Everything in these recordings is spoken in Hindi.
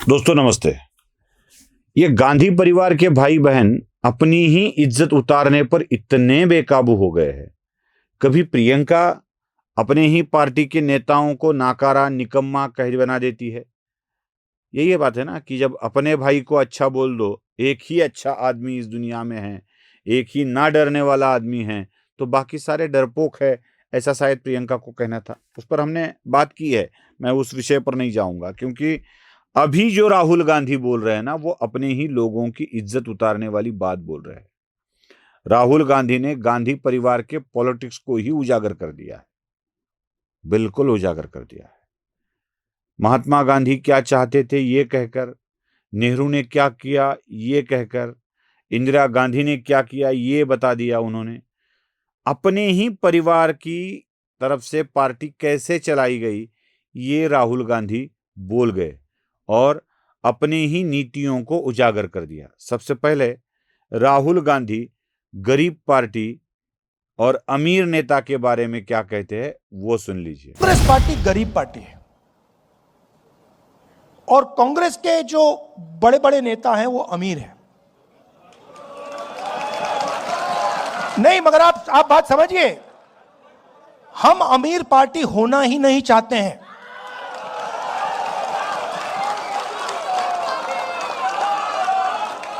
दोस्तों नमस्ते। ये गांधी परिवार के भाई बहन अपनी ही इज्जत उतारने पर इतने बेकाबू हो गए हैं। कभी प्रियंका अपने ही पार्टी के नेताओं को नाकारा निकम्मा कह बना देती है। यही बात है ना कि जब अपने भाई को अच्छा बोल दो, एक ही अच्छा आदमी इस दुनिया में है, एक ही ना डरने वाला आदमी है, तो बाकी सारे डरपोक है, ऐसा शायद प्रियंका को कहना था। उस पर हमने बात की है, मैं उस विषय पर नहीं जाऊंगा, क्योंकि अभी जो राहुल गांधी बोल रहे हैं ना, वो अपने ही लोगों की इज्जत उतारने वाली बात बोल रहे हैं। राहुल गांधी ने गांधी परिवार के पॉलिटिक्स को ही उजागर कर दिया है, बिल्कुल उजागर कर दिया है। महात्मा गांधी क्या चाहते थे ये कहकर, नेहरू ने क्या किया ये कहकर, इंदिरा गांधी ने क्या किया ये बता दिया उन्होंने। अपने ही परिवार की तरफ से पार्टी कैसे चलाई गई ये राहुल गांधी बोल गए और अपने ही नीतियों को उजागर कर दिया। सबसे पहले राहुल गांधी गरीब पार्टी और अमीर नेता के बारे में क्या कहते हैं वो सुन लीजिए। कांग्रेस पार्टी गरीब पार्टी है और कांग्रेस के जो बड़े बड़े नेता हैं वो अमीर हैं। नहीं, मगर आप बात समझिए, हम अमीर पार्टी होना ही नहीं चाहते हैं।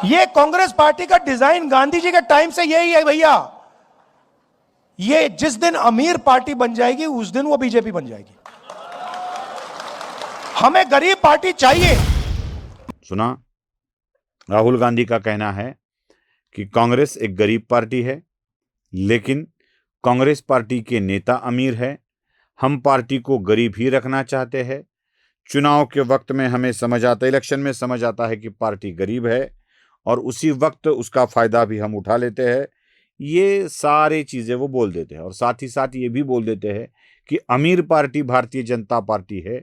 ये कांग्रेस पार्टी का डिजाइन गांधी जी के टाइम से यही है भैया। ये जिस दिन अमीर पार्टी बन जाएगी उस दिन वो बीजेपी बन जाएगी। हमें गरीब पार्टी चाहिए। सुना, राहुल गांधी का कहना है कि कांग्रेस एक गरीब पार्टी है, लेकिन कांग्रेस पार्टी के नेता अमीर है। हम पार्टी को गरीब ही रखना चाहते हैं। चुनाव के वक्त में हमें समझ आता, इलेक्शन में समझ आता है कि पार्टी गरीब है और उसी वक्त उसका फायदा भी हम उठा लेते हैं। ये सारी चीजें वो बोल देते हैं और साथ ही साथ ये भी बोल देते हैं कि अमीर पार्टी भारतीय जनता पार्टी है।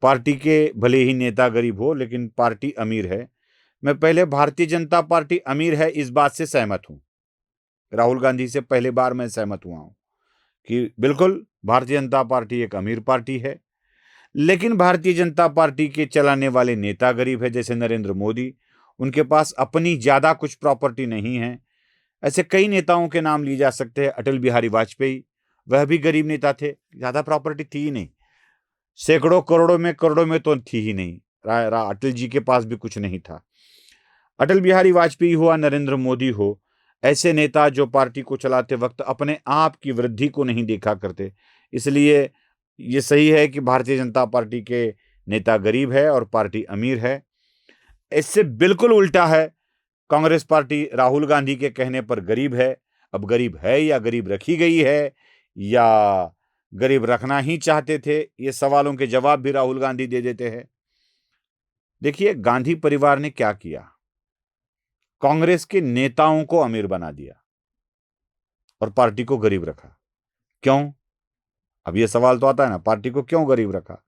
पार्टी के भले ही नेता गरीब हो, लेकिन पार्टी अमीर है। मैं पहले भारतीय जनता पार्टी अमीर है इस बात से सहमत हूं। राहुल गांधी से पहले बार मैं सहमत हुआ हूं कि बिल्कुल भारतीय जनता पार्टी एक अमीर पार्टी है, लेकिन भारतीय जनता पार्टी के चलाने वाले नेता गरीब है। जैसे नरेंद्र मोदी, उनके पास अपनी ज्यादा कुछ प्रॉपर्टी नहीं है। ऐसे कई नेताओं के नाम लिए जा सकते हैं। अटल बिहारी वाजपेयी, वह भी गरीब नेता थे, ज्यादा प्रॉपर्टी थी ही नहीं, सैकड़ों करोड़ों में तो थी ही नहीं। अटल जी के पास भी कुछ नहीं था। अटल बिहारी वाजपेयी हुआ, नरेंद्र मोदी हो, ऐसे नेता जो पार्टी को चलाते वक्त अपने आप की वृद्धि को नहीं देखा करते। इसलिए ये सही है कि भारतीय जनता पार्टी के नेता गरीब है और पार्टी अमीर है। इससे बिल्कुल उल्टा है, कांग्रेस पार्टी राहुल गांधी के कहने पर गरीब है। अब गरीब है या गरीब रखी गई है या गरीब रखना ही चाहते थे, ये सवालों के जवाब भी राहुल गांधी दे देते हैं। देखिए, गांधी परिवार ने क्या किया, कांग्रेस के नेताओं को अमीर बना दिया और पार्टी को गरीब रखा। क्यों? अब ये सवाल तो आता है ना, पार्टी को क्यों गरीब रखा?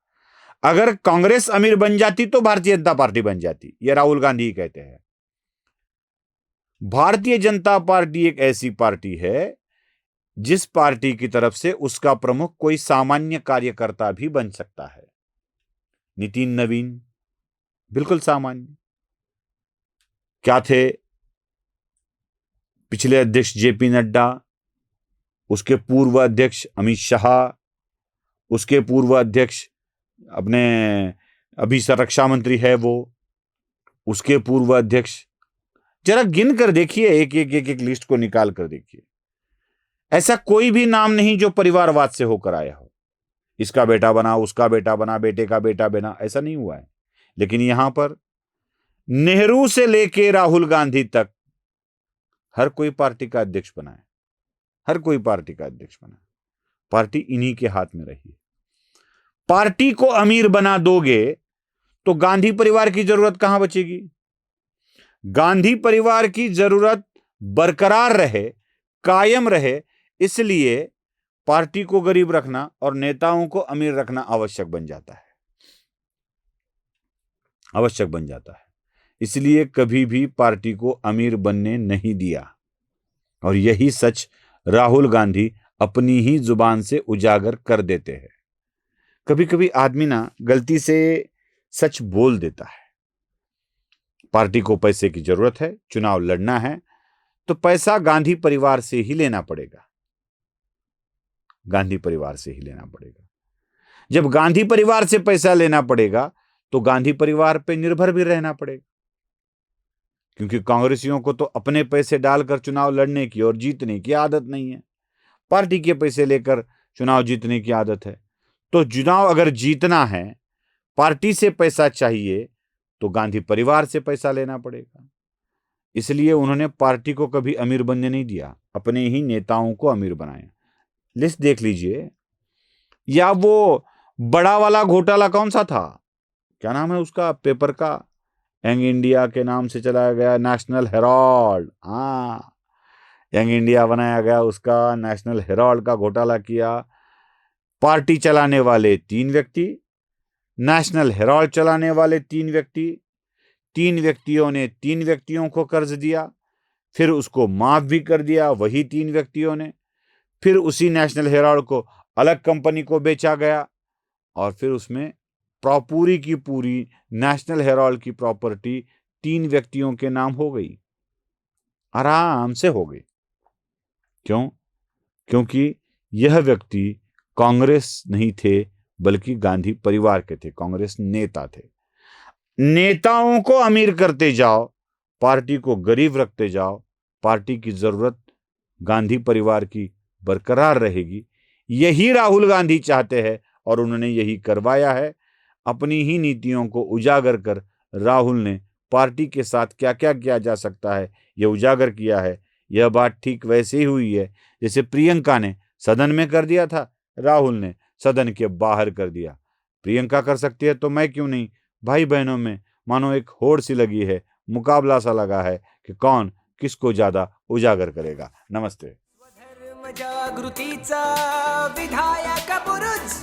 अगर कांग्रेस अमीर बन जाती तो भारतीय जनता पार्टी बन जाती, ये राहुल गांधी ही कहते हैं। भारतीय जनता पार्टी एक ऐसी पार्टी है जिस पार्टी की तरफ से उसका प्रमुख कोई सामान्य कार्यकर्ता भी बन सकता है। नितिन नवीन बिल्कुल सामान्य क्या थे? पिछले अध्यक्ष जेपी नड्डा, उसके पूर्व अध्यक्ष अमित शाह, उसके पूर्व अध्यक्ष अपने अभी रक्षा मंत्री है वो, उसके पूर्व अध्यक्ष, जरा गिन कर देखिए, एक लिस्ट को निकाल कर देखिए। ऐसा कोई भी नाम नहीं जो परिवारवाद से होकर आया हो। इसका बेटा बना, उसका बेटा बना, बेटे का बेटा बना, ऐसा नहीं हुआ है। लेकिन यहां पर नेहरू से लेके राहुल गांधी तक हर कोई पार्टी का अध्यक्ष बना है, हर कोई पार्टी का अध्यक्ष बना है। पार्टी इन्हीं के हाथ में रही है। पार्टी को अमीर बना दोगे तो गांधी परिवार की जरूरत कहां बचेगी? गांधी परिवार की जरूरत बरकरार रहे, कायम रहे, इसलिए पार्टी को गरीब रखना और नेताओं को अमीर रखना आवश्यक बन जाता है, आवश्यक बन जाता है। इसलिए कभी भी पार्टी को अमीर बनने नहीं दिया और यही सच राहुल गांधी अपनी ही जुबान से उजागर कर देते हैं। कभी कभी आदमी ना गलती से सच बोल देता है, पार्टी को पैसे की जरूरत है, चुनाव लड़ना है, तो पैसा गांधी परिवार से ही लेना पड़ेगा। गांधी परिवार से ही लेना पड़ेगा। जब गांधी परिवार से पैसा लेना पड़ेगा तो गांधी परिवार पे निर्भर भी रहना पड़ेगा, क्योंकि कांग्रेसियों को तो अपने पैसे डालकर चुनाव लड़ने की और जीतने की आदत नहीं है। पार्टी के पैसे लेकर चुनाव जीतने की आदत है। तो चुनाव अगर जीतना है, पार्टी से पैसा चाहिए, तो गांधी परिवार से पैसा लेना पड़ेगा। इसलिए उन्होंने पार्टी को कभी अमीर बनने नहीं दिया, अपने ही नेताओं को अमीर बनाया। लिस्ट देख लीजिए। या वो बड़ा वाला घोटाला कौन सा था, क्या नाम है उसका पेपर का, यंग इंडिया के नाम से चलाया गया, नेशनल हेराल्ड। हाँ, यंग इंडिया बनाया गया, उसका नेशनल हेराल्ड का घोटाला किया। पार्टी चलाने वाले 3 व्यक्ति, नेशनल हेराल्ड चलाने वाले 3 व्यक्ति, 3 व्यक्तियों ने 3 व्यक्तियों को कर्ज दिया, फिर उसको माफ भी कर दिया वही 3 व्यक्तियों ने। फिर उसी नेशनल हेराल्ड को अलग कंपनी को बेचा गया और फिर उसमें पूरी की पूरी नेशनल हेराल्ड की प्रॉपर्टी 3 व्यक्तियों के नाम हो गई, आराम से हो गई। क्यों? क्योंकि यह व्यक्ति कांग्रेस नहीं थे, बल्कि गांधी परिवार के थे, कांग्रेस नेता थे। नेताओं को अमीर करते जाओ, पार्टी को गरीब रखते जाओ, पार्टी की जरूरत गांधी परिवार की बरकरार रहेगी। यही राहुल गांधी चाहते हैं और उन्होंने यही करवाया है। अपनी ही नीतियों को उजागर कर राहुल ने पार्टी के साथ क्या क्या किया जा सकता है यह उजागर किया है। यह बात ठीक वैसे ही हुई है जैसे प्रियंका ने सदन में कर दिया था, राहुल ने सदन के बाहर कर दिया। प्रियंका कर सकती है तो मैं क्यों नहीं? भाई बहनों में मानो एक होड़ सी लगी है, मुकाबला सा लगा है कि कौन किसको ज्यादा उजागर करेगा। नमस्ते। स्वधर्म जागृतीचा विधायक बुरुज